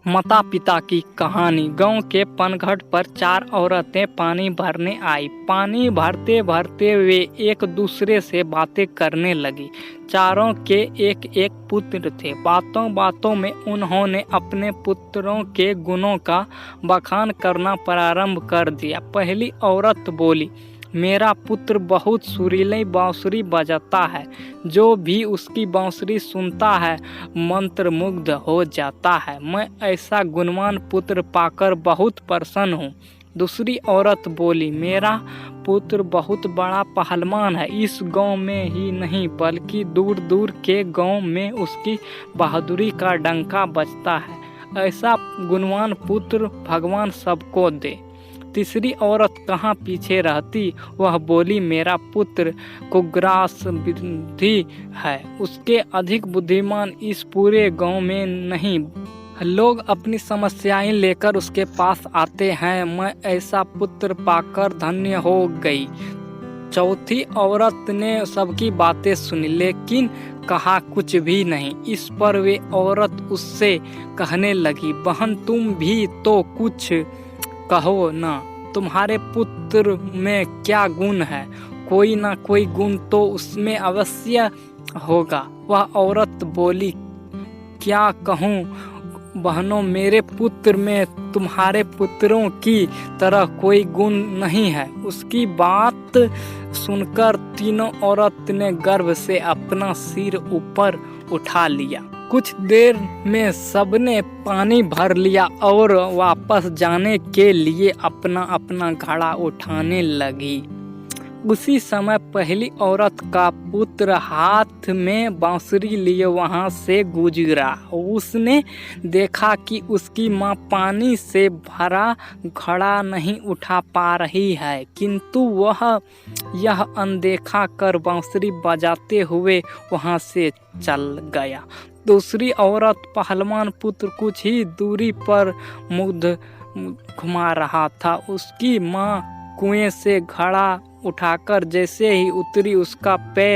माता पिता की कहानी। गांव के पनघट पर चार औरतें पानी भरने आई। पानी भरते भरते वे एक दूसरे से बातें करने लगी। चारों के एक एक पुत्र थे। बातों बातों में उन्होंने अपने पुत्रों के गुणों का बखान करना प्रारंभ कर दिया। पहली औरत बोली, मेरा पुत्र बहुत सुरीली बांसुरी बजाता है। जो भी उसकी बांसुरी सुनता है मंत्रमुग्ध हो जाता है। मैं ऐसा गुणवान पुत्र पाकर बहुत प्रसन्न हूँ। दूसरी औरत बोली, मेरा पुत्र बहुत बड़ा पहलवान है। इस गांव में ही नहीं बल्कि दूर दूर के गांव में उसकी बहादुरी का डंका बजता है। ऐसा गुणवान पुत्र भगवान सबको दे। तीसरी औरत कहाँ पीछे रहती, वह बोली, मेरा पुत्र कुग्रास बुद्धि है। उसके अधिक बुद्धिमान इस पूरे गांव में नहीं। लोग अपनी समस्याएं लेकर उसके पास आते हैं। मैं ऐसा पुत्र पाकर धन्य हो गई। चौथी औरत ने सबकी बातें सुनी लेकिन कहा कुछ भी नहीं। इस पर वे औरत उससे कहने लगी, बहन तुम भी तो कुछ कहो ना, तुम्हारे पुत्र में क्या गुण है? कोई ना कोई गुण तो उसमें अवश्य होगा। वह औरत बोली, क्या कहूँ बहनों, मेरे पुत्र में तुम्हारे पुत्रों की तरह कोई गुण नहीं है। उसकी बात सुनकर तीनों औरत ने गर्व से अपना सिर ऊपर उठा लिया। कुछ देर में सबने पानी भर लिया और वापस जाने के लिए अपना अपना घड़ा उठाने लगी। उसी समय पहली औरत का पुत्र हाथ में बांसुरी लिए वहां से गुजरा। उसने देखा कि उसकी माँ पानी से भरा घड़ा नहीं उठा पा रही है, किंतु वह यह अनदेखा कर बांसुरी बजाते हुए वहां से चल गया। दूसरी औरत पहलवान पुत्र कुछ ही दूरी पर मुग्ध घुमा रहा था। उसकी माँ कुएं से घड़ा उठाकर जैसे ही उतरी, उसका पैर